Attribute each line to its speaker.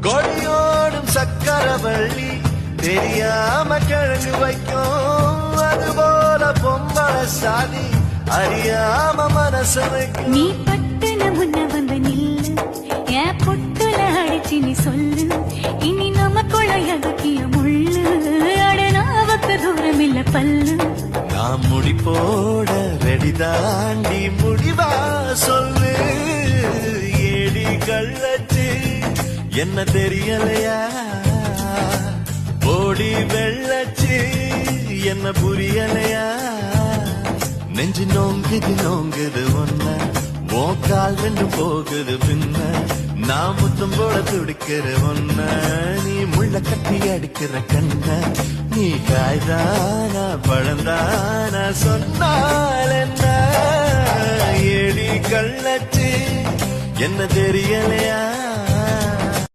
Speaker 1: கொடியோடும் சக்கரவள்ளி தெரியாம கிழங்கு வைக்கும், அதுபோல பொம்பளை சாதி அறியாம மனச வைக்கும்.
Speaker 2: நீ பட்டுல முன்ன வந்து நில்லு, என் பொட்டுல அடிச்சு நீ சொல்லு, இனி நமக்குள்ள எதக்கிய முள்ளு, அடனாவுக்கு தூரம் இல்ல பல்லு.
Speaker 1: நான் முடி போட ரெடி தாண்டி முடிவா சொல்லு, ஏடி கள்ளச்சு என்ன தெரியலையா, ஓடி வெள்ளச்சு என்ன புரியலையா, நெஞ்சு நோங்குது நோங்குது ஒன்ன, கால் ரெண்டு போகுது பின்ன, நான் முத்தம் போல துடிக்கிற ஒன்ன, நீ முள்ள கட்டி அடிக்கிற கண்ண, நீ காய்தானா பழந்தானா சொன்னால் என்ன, ஏடி கள்ளச்சு என்ன தெரியலையா.